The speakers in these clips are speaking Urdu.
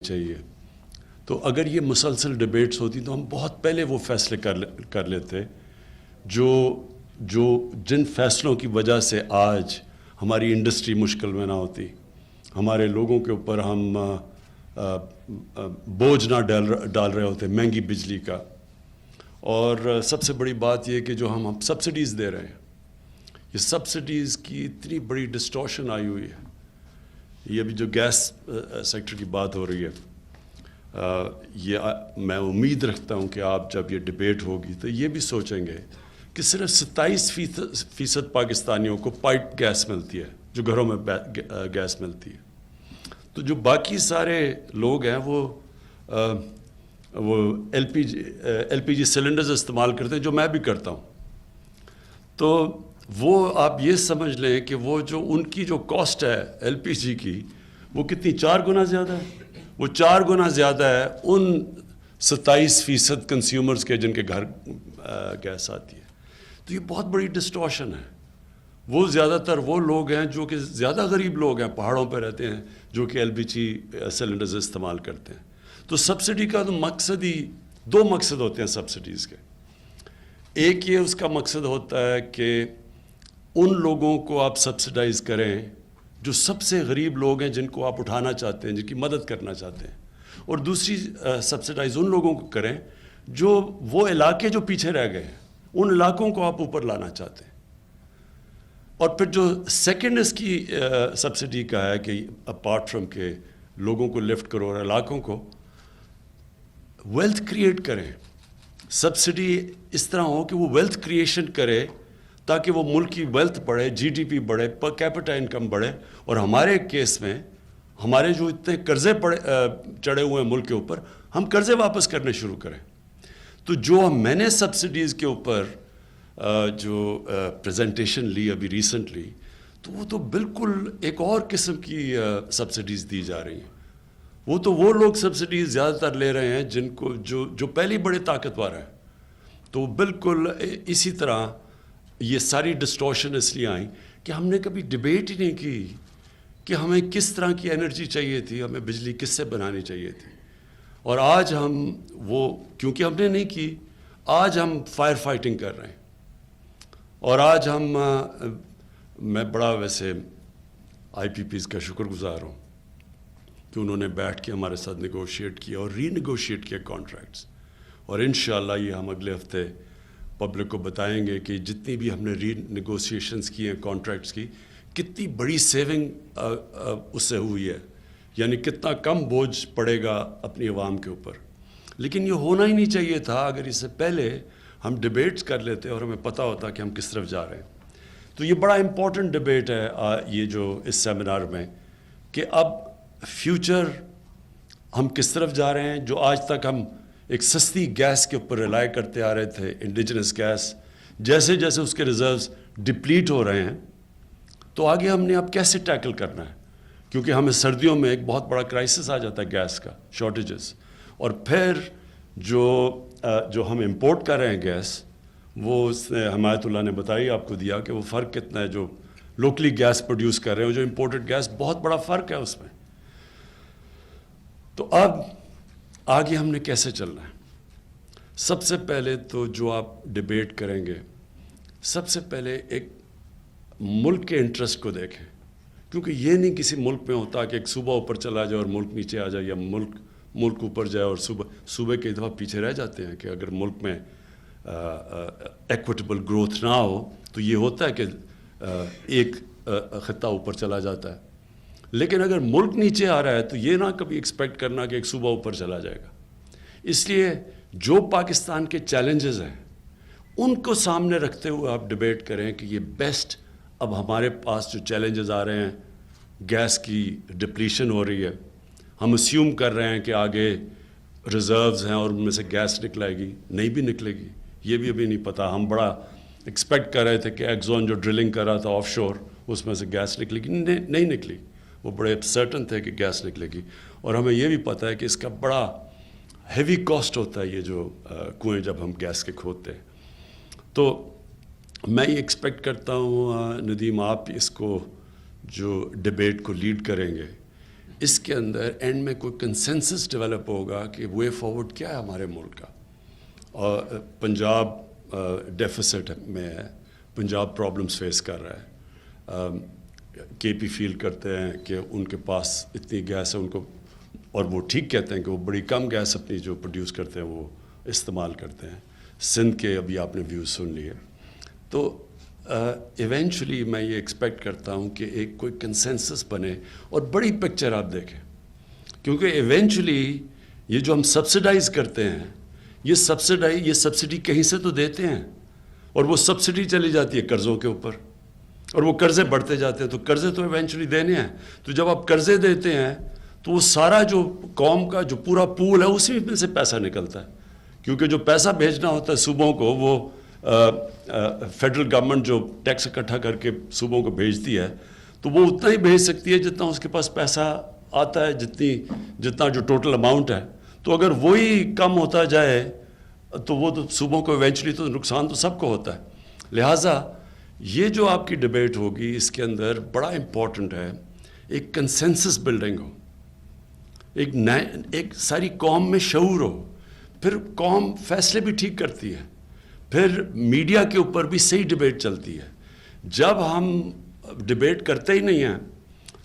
چاہیے. تو اگر یہ مسلسل ڈیبیٹس ہوتی تو ہم بہت پہلے وہ فیصلے کر لیتے جو جن فیصلوں کی وجہ سے آج ہماری انڈسٹری مشکل میں نہ ہوتی, ہمارے لوگوں کے اوپر ہم بوجھ نہ ڈال رہے ہوتے مہنگی بجلی کا. اور سب سے بڑی بات یہ کہ جو ہم سبسڈیز دے رہے ہیں, یہ سبسڈیز کی اتنی بڑی ڈسٹورشن آئی ہوئی ہے. یہ ابھی جو گیس سیکٹر کی بات ہو رہی ہے, یہ میں امید رکھتا ہوں کہ آپ جب یہ ڈیبیٹ ہوگی تو یہ بھی سوچیں گے کہ صرف 27% پاکستانیوں کو پائپ گیس ملتی ہے, جو گھروں میں گیس ملتی ہے. تو جو باقی سارے لوگ ہیں وہ ایل پی جی سلنڈرز استعمال کرتے ہیں, جو میں بھی کرتا ہوں. تو وہ آپ یہ سمجھ لیں کہ وہ جو ان کی جو کاسٹ ہے ایل پی جی کی, وہ کتنی 4 گنا زیادہ ہے. وہ 4 گنا زیادہ ہے ان 27% کنزیومرز کے جن کے گھر گیس آتی ہے. تو یہ بہت بڑی ڈسٹورشن ہے. وہ زیادہ تر وہ لوگ ہیں جو کہ زیادہ غریب لوگ ہیں, پہاڑوں پہ رہتے ہیں, جو کہ ایل پی جی سلنڈرز استعمال کرتے ہیں. تو سبسڈی کا تو مقصد ہی 2 مقصد ہوتے ہیں سبسڈیز کے. ایک یہ اس کا مقصد ہوتا ہے کہ ان لوگوں کو آپ سبسڈائز کریں جو سب سے غریب لوگ ہیں, جن کو آپ اٹھانا چاہتے ہیں, جن کی مدد کرنا چاہتے ہیں. اور دوسری سبسڈائز ان لوگوں کو کریں جو وہ علاقے جو پیچھے رہ گئے ہیں, ان علاقوں کو آپ اوپر لانا چاہتے ہیں. اور پھر جو سیکنڈ اس کی سبسڈی کا ہے کہ اپارٹ فرام کہ لوگوں کو لفٹ کرو اور علاقوں کو ویلتھ کریٹ کریں. سبسڈی اس طرح ہو کہ وہ ویلتھ کریشن کرے تاکہ وہ ملک کی ویلتھ بڑھے, جی ڈی پی بڑھے, پر کیپٹا انکم بڑھے. اور ہمارے کیس میں ہمارے جو اتنے قرضے چڑھے ہوئے ہیں ملک کے اوپر, ہم قرضے واپس کرنے شروع کریں. تو جو میں نے سبسڈیز کے اوپر جو پریزنٹیشن لی ابھی ریسنٹلی, تو وہ تو بالکل ایک اور قسم کی سبسڈیز دی جا رہی ہیں. وہ تو وہ لوگ سبسڈیز زیادہ تر لے رہے ہیں جن کو جو پہلی بڑے طاقتور ہیں. تو بالکل اسی طرح یہ ساری ڈسٹورشن اس لیے آئیں کہ ہم نے کبھی ڈیبیٹ ہی نہیں کی کہ ہمیں کس طرح کی انرجی چاہیے تھی, ہمیں بجلی کس سے بنانی چاہیے تھی. اور آج ہم وہ کیونکہ ہم نے نہیں کی, آج ہم فائر فائٹنگ کر رہے ہیں. اور آج میں بڑا ویسے آئی پی پیز کا شکر گزار ہوں کہ انہوں نے بیٹھ کے ہمارے ساتھ نیگوشیٹ کیا اور ری نیگوشیٹ کیا کانٹریکٹس. اور انشاءاللہ یہ ہم اگلے ہفتے پبلک کو بتائیں گے کہ جتنی بھی ہم نے ری نیگوسیشنز کی ہیں کانٹریکٹس کی, کتنی بڑی سیونگ اس سے ہوئی ہے, یعنی کتنا کم بوجھ پڑے گا اپنی عوام کے اوپر. لیکن یہ ہونا ہی نہیں چاہیے تھا اگر اس سے پہلے ہم ڈیبیٹس کر لیتے اور ہمیں پتہ ہوتا کہ ہم کس طرف جا رہے ہیں. تو یہ بڑا امپورٹنٹ ڈیبیٹ ہے یہ جو اس سیمینار میں, کہ اب فیوچر ہم کس طرف جا رہے ہیں. جو آج تک ہم ایک سستی گیس کے اوپر ریلائی کرتے آ رہے تھے, انڈیجنس گیس, جیسے جیسے اس کے ریزروز ڈپلیٹ ہو رہے ہیں, تو آگے ہم نے اب کیسے ٹیکل کرنا ہے. کیونکہ ہمیں سردیوں میں ایک بہت بڑا کرائسس آ جاتا ہے گیس کا, شارٹیجز. اور پھر جو ہم امپورٹ کر رہے ہیں گیس, وہ اس نے حمایت اللہ نے بتائی آپ کو دیا کہ وہ فرق کتنا ہے. جو لوکلی گیس پروڈیوس کر رہے ہیں, جو امپورٹڈ گیس, بہت بڑا فرق ہے اس میں. تو اب آگے ہم نے کیسے چلنا ہے. سب سے پہلے تو جو آپ ڈیبیٹ کریں گے, سب سے پہلے ایک ملک کے انٹرسٹ کو دیکھیں. کیونکہ یہ نہیں کسی ملک میں ہوتا کہ ایک صوبہ اوپر چلا جائے اور ملک نیچے آ جائے, یا ملک اوپر جائے اور صوبے کئی دفعہ پیچھے رہ جاتے ہیں. کہ اگر ملک میں ایکویٹیبل گروتھ نہ ہو تو یہ ہوتا ہے کہ ایک خطہ اوپر چلا جاتا ہے. لیکن اگر ملک نیچے آ رہا ہے تو یہ نہ کبھی ایکسپیکٹ کرنا کہ ایک صوبہ اوپر چلا جائے گا. اس لیے جو پاکستان کے چیلنجز ہیں ان کو سامنے رکھتے ہوئے آپ ڈیبیٹ کریں کہ یہ بیسٹ. اب ہمارے پاس جو چیلنجز آ رہے ہیں, گیس کی ڈپلیشن ہو رہی ہے, ہم اسیوم کر رہے ہیں کہ آگے ریزروز ہیں اور ان میں سے گیس نکلے گی, نہیں بھی نکلے گی, یہ بھی ابھی نہیں پتہ. ہم بڑا ایکسپیکٹ کر رہے تھے کہ ایکزون جو ڈرلنگ کر رہا تھا آف شور, اس میں سے گیس نکلے گی, نہیں نکلی. وہ بڑے سرٹن تھے کہ گیس نکلے گی. اور ہمیں یہ بھی پتہ ہے کہ اس کا بڑا ہیوی کاسٹ ہوتا ہے یہ جو کنویں جب ہم گیس کے کھودتے ہیں. تو میں یہ ایکسپیکٹ کرتا ہوں ندیم, آپ اس کو جو ڈیبیٹ کو لیڈ کریں گے, اس کے اندر اینڈ میں کوئی کنسنسس ڈیولپ ہوگا کہ وے فارورڈ کیا ہے ہمارے ملک کا. اور پنجاب ڈیفیسٹ میں ہے, پنجاب پرابلمس فیس کر رہا ہے. کے پی فیل کرتے ہیں کہ ان کے پاس اتنی گیس ہے ان کو, اور وہ ٹھیک کہتے ہیں کہ وہ بڑی کم گیس اپنی جو پروڈیوس کرتے ہیں وہ استعمال کرتے ہیں. سندھ کے ابھی آپ نے ویوز سن لیے. تو ایونچولی میں یہ ایکسپیکٹ کرتا ہوں کہ ایک کوئی کنسنسس بنے اور بڑی پکچر آپ دیکھیں, کیونکہ ایونچولی یہ جو ہم سبسڈائز کرتے ہیں یہ سبسڈی کہیں سے تو دیتے ہیں, اور وہ سبسڈی چلی جاتی ہے قرضوں کے اوپر, اور وہ قرضے بڑھتے جاتے ہیں. تو قرضے تو ایونچولی دینے ہیں. تو جب آپ قرضے دیتے ہیں تو وہ سارا جو قوم کا جو پورا پول ہے اسی میں سے پیسہ نکلتا ہے, کیونکہ جو پیسہ بھیجنا ہوتا ہے صوبوں کو وہ فیڈرل گورنمنٹ جو ٹیکس اکٹھا کر کے صوبوں کو بھیجتی ہے تو وہ اتنا ہی بھیج سکتی ہے جتنا اس کے پاس پیسہ آتا ہے, جتنا جو ٹوٹل اماؤنٹ ہے. تو اگر وہی کم ہوتا جائے تو وہ تو صوبوں کو ایونچولی تو نقصان تو سب کو ہوتا ہے. لہٰذا یہ جو آپ کی ڈبیٹ ہوگی اس کے اندر بڑا امپورٹنٹ ہے ایک کنسنسس بلڈنگ ہو, ایک ساری قوم میں شعور ہو, پھر قوم فیصلے بھی ٹھیک کرتی ہے, پھر میڈیا کے اوپر بھی صحیح ڈبیٹ چلتی ہے. جب ہم ڈبیٹ کرتے ہی نہیں ہیں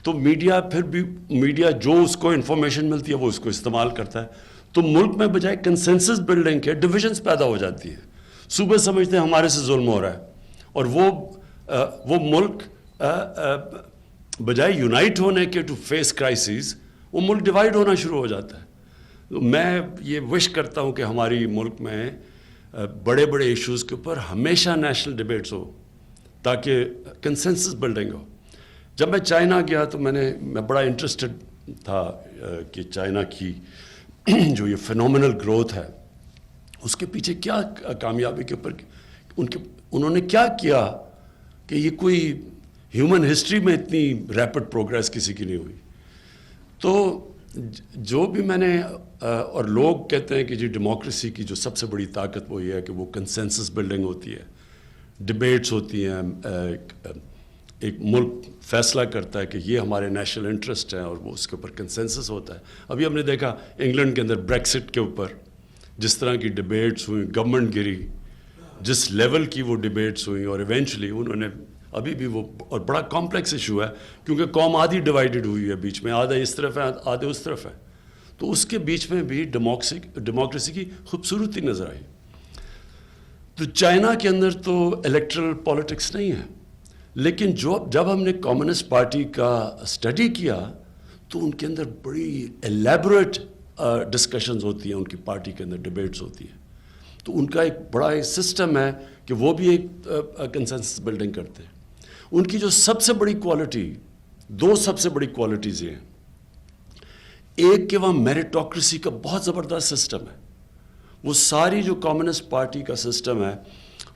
تو میڈیا جو اس کو انفارمیشن ملتی ہے وہ اس کو استعمال کرتا ہے. تو ملک میں بجائے کنسنسس بلڈنگ کے ڈویژنز پیدا ہو جاتی ہیں. صوبے سمجھتے ہیں ہمارے سے ظلم ہو رہا ہے, اور وہ ملک بجائے یونائٹ ہونے کے ٹو فیس کرائسز وہ ملک ڈیوائیڈ ہونا شروع ہو جاتا ہے. میں یہ وش کرتا ہوں کہ ہماری ملک میں بڑے بڑے ایشوز کے اوپر ہمیشہ نیشنل ڈیبیٹس ہو تاکہ کنسنسس بلڈنگ ہو. جب میں چائنا گیا تو میں بڑا انٹرسٹڈ تھا کہ چائنا کی جو یہ فینومینل گروتھ ہے اس کے پیچھے کیا کامیابی کے اوپر انہوں نے کیا کیا کہ یہ کوئی ہیومن ہسٹری میں اتنی ریپڈ پروگریس کسی کی نہیں ہوئی. تو جو بھی میں نے اور لوگ کہتے ہیں کہ جی ڈیموکریسی کی جو سب سے بڑی طاقت وہ یہ ہے کہ وہ کنسنسس بلڈنگ ہوتی ہے, ڈبیٹس ہوتی ہیں, ایک ملک فیصلہ کرتا ہے کہ یہ ہمارے نیشنل انٹرسٹ ہیں اور وہ اس کے اوپر کنسنسس ہوتا ہے. ابھی ہم نے دیکھا انگلینڈ کے اندر بریکسٹ کے اوپر جس طرح کی ڈبیٹس ہوئیں, گورنمنٹ گری, جس لیول کی وہ ڈبیٹس ہوئیں, اور ایونچولی انہوں نے ابھی بھی وہ, اور بڑا کمپلیکس ایشو ہے کیونکہ قوم آدھی ڈیوائیڈڈ ہوئی ہے بیچ میں, آدھا اس طرف ہے آدھے اس طرف ہے. تو اس کے بیچ میں بھی ڈیموکریسی کی خوبصورتی نظر آئی. تو چائنا کے اندر تو الیکٹرل پالیٹکس نہیں ہے, لیکن جب ہم نے کمیونسٹ پارٹی کا اسٹڈی کیا تو ان کے اندر بڑی ایلیبریٹ ڈسکشنز ہوتی ہیں, ان کی پارٹی کے اندر ڈبیٹس ہوتی ہیں. تو ان کا ایک بڑا سسٹم ہے کہ وہ بھی ایک کنسنسس بلڈنگ کرتے ہیں. ان کی جو سب سے بڑی کوالٹی, دو سب سے بڑی کوالٹیز یہ ہیں. ایک کہ وہاں میریٹوکریسی کا بہت زبردست سسٹم ہے. وہ ساری جو کمیونسٹ پارٹی کا سسٹم ہے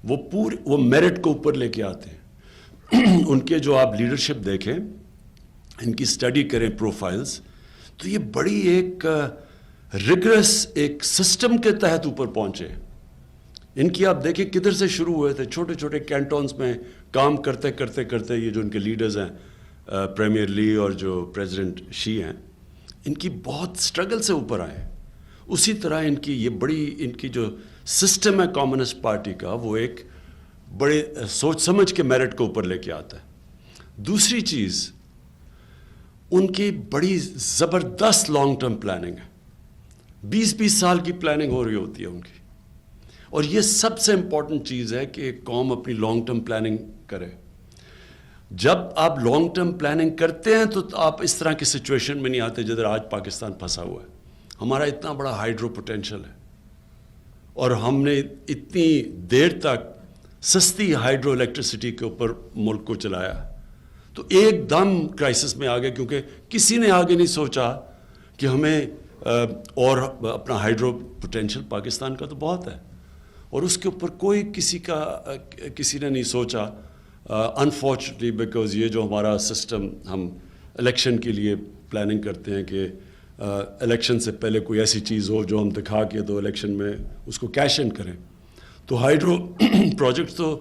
وہ میرٹ کو اوپر لے کے آتے ہیں. ان کے جو آپ لیڈرشپ دیکھیں, ان کی اسٹڈی کریں پروفائلز, تو یہ بڑی ایک ریگرس ایک سسٹم کے تحت اوپر پہنچے. ان کی آپ دیکھیں کدھر سے شروع ہوئے تھے, چھوٹے چھوٹے کینٹونز میں کام کرتے کرتے یہ جو ان کے لیڈرز ہیں پریمیئر لی اور جو پریزیڈنٹ شی ہیں, ان کی بہت سٹرگل سے اوپر آئے. اسی طرح ان کی جو سسٹم ہے کمیونسٹ پارٹی کا وہ ایک بڑے سوچ سمجھ کے میرٹ کو اوپر لے کے آتا ہے. دوسری چیز ان کی بڑی زبردست لانگ ٹرم پلاننگ ہے. 20 سال کی پلاننگ ہو رہی ہوتی ہے ان کی, اور یہ سب سے امپورٹنٹ چیز ہے کہ ایک قوم اپنی لانگ ٹرم پلاننگ کرے. جب آپ لانگ ٹرم پلاننگ کرتے ہیں تو آپ اس طرح کی سچویشن میں نہیں آتے جدھر آج پاکستان پھنسا ہوا ہے. ہمارا اتنا بڑا ہائیڈرو پوٹینشل ہے اور ہم نے اتنی دیر تک سستی ہائیڈرو الیکٹریسٹی کے اوپر ملک کو چلایا, تو ایک دم کرائسس میں آ گئے کیونکہ کسی نے آگے نہیں سوچا کہ ہمیں اور اپنا ہائیڈرو پوٹینشل پاکستان کا تو بہت ہے اور اس کے اوپر کسی نے نہیں سوچا. انفارچونیٹلی بیکاز یہ جو ہمارا سسٹم, ہم الیکشن کے لیے پلاننگ کرتے ہیں کہ الیکشن سے پہلے کوئی ایسی چیز ہو جو ہم دکھا کے تو الیکشن میں اس کو کیش ان کریں. تو ہائیڈرو پروجیکٹ تو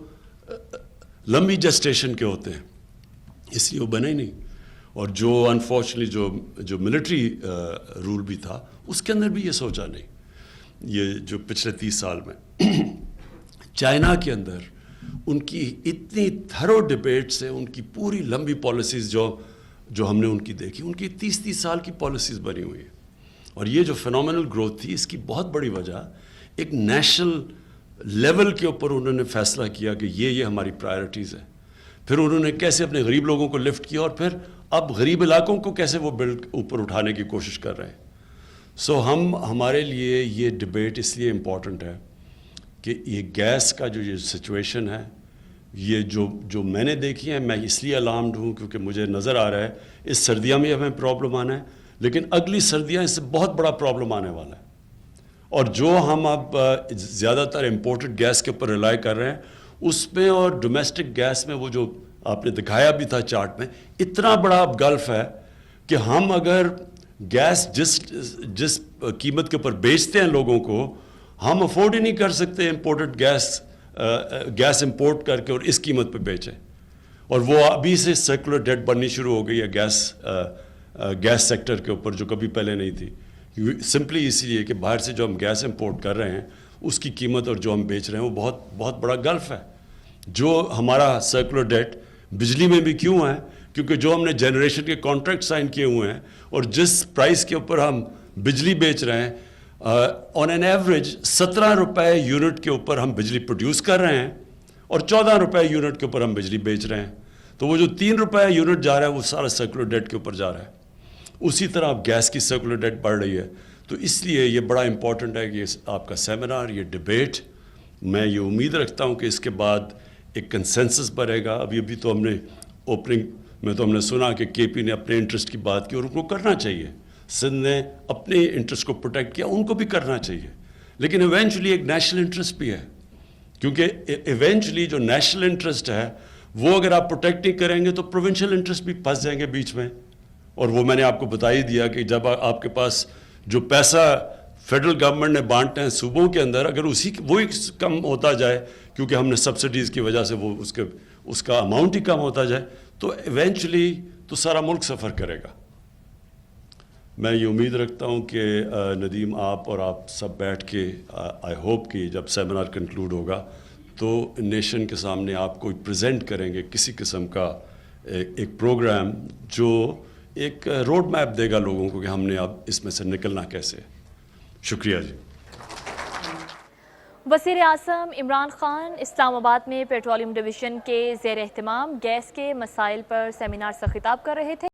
لمبی جسٹیشن کے ہوتے ہیں, اس لیے وہ بنے ہی نہیں. اور جو انفارچونیٹلی جو ملٹری رول بھی تھا اس کے اندر بھی یہ سوچا نہیں. یہ جو پچھلے 30 سال میں چائنا کے اندر ان کی اتنی تھرو ڈبیٹ سے ان کی پوری لمبی پالیسیز جو ہم نے ان کی دیکھی، ان کی 30 سال کی پالیسیز بنی ہوئی ہیں. اور یہ جو فینومینل گروتھ تھی اس کی بہت بڑی وجہ ایک نیشنل لیول کے اوپر انہوں نے فیصلہ کیا کہ یہ ہماری پرائرٹیز ہیں. پھر انہوں نے کیسے اپنے غریب لوگوں کو لفٹ کیا اور پھر اب غریب علاقوں کو کیسے وہ بلڈ اوپر اٹھانے کی کوشش کر رہے ہیں. ہمارے لیے یہ ڈبیٹ اس لیے امپورٹنٹ ہے کہ یہ گیس کا جو یہ سچویشن ہے، یہ جو میں نے دیکھی ہے، میں اس لیے الارمڈ ہوں کیونکہ مجھے نظر آ رہا ہے اس سردیاں میں ہمیں پرابلم آنا ہے، لیکن اگلی سردیاں اس سے بہت بڑا پرابلم آنے والا ہے. اور جو ہم اب زیادہ تر امپورٹڈ گیس کے اوپر ریلائی کر رہے ہیں اس میں اور ڈومیسٹک گیس میں، وہ جو آپ نے دکھایا بھی تھا چارٹ میں، اتنا بڑا اب گلف ہے کہ ہم اگر گیس جس قیمت کے اوپر بیچتے ہیں لوگوں کو، ہم افورڈ ہی نہیں کر سکتے امپورٹڈ گیس امپورٹ کر کے اور اس قیمت پہ بیچیں. اور وہ ابھی سے سرکولر ڈیٹ بننی شروع ہو گئی ہے گیس سیکٹر کے اوپر، جو کبھی پہلے نہیں تھی. سمپلی اس لیے کہ باہر سے جو ہم گیس امپورٹ کر رہے ہیں اس کی قیمت اور جو ہم بیچ رہے ہیں وہ بہت بہت بڑا گلف ہے. جو ہمارا سرکولر ڈیٹ بجلی میں بھی کیوں ہے؟ کیونکہ جو ہم نے جنریشن کے کانٹریکٹ سائن کیے ہوئے ہیں اور جس پرائس کے اوپر ہم بجلی بیچ رہے ہیں، آن این ایوریج 17 روپے یونٹ کے اوپر ہم بجلی پروڈیوس کر رہے ہیں اور 14 روپے یونٹ کے اوپر ہم بجلی بیچ رہے ہیں. تو وہ جو 3 روپے یونٹ جا رہا ہے وہ سارا سرکولر ڈیٹ کے اوپر جا رہا ہے. اسی طرح اب گیس کی سرکولر ڈیٹ بڑھ رہی ہے. تو اس لیے یہ بڑا امپورٹنٹ ہے کہ آپ کا سیمینار، یہ ڈبیٹ، میں یہ امید رکھتا ہوں کہ اس کے بعد ایک کنسنسس بنے گا. ابھی تو ہم نے اوپننگ میں تو ہم نے سنا کہ کے پی نے اپنے انٹرسٹ کی بات کی اور ان کو کرنا چاہیے. سندھ نے اپنے انٹرسٹ کو پروٹیکٹ کیا، ان کو بھی کرنا چاہیے. لیکن ایونچولی ایک نیشنل انٹرسٹ بھی ہے، کیونکہ ایونچولی جو نیشنل انٹرسٹ ہے وہ اگر آپ پروٹیکٹ نہیں کریں گے تو پروونشل انٹرسٹ بھی پھنس جائیں گے بیچ میں. اور وہ میں نے آپ کو بتا ہی دیا کہ جب آپ کے پاس جو پیسہ فیڈرل گورنمنٹ نے بانٹے ہیں صوبوں کے اندر، اگر وہی کم ہوتا جائے کیونکہ ہم نے سبسڈیز کی وجہ سے وہ اس کا اماؤنٹ ہی کم ہوتا جائے، تو ایونچولی تو سارا ملک سفر کرے گا. میں یہ امید رکھتا ہوں کہ ندیم آپ اور آپ سب بیٹھ کے آئی ہوپ کہ جب سیمینار کنکلوڈ ہوگا تو نیشن کے سامنے آپ کو پریزنٹ کریں گے کسی قسم کا ایک پروگرام جو ایک روڈ میپ دے گا لوگوں کو کہ ہم نے اب اس میں سے نکلنا کیسے. شکریہ جی. وزیر اعظم عمران خان اسلام آباد میں پیٹرولیم ڈویژن کے زیر اہتمام گیس کے مسائل پر سیمینار سے خطاب کر رہے تھے.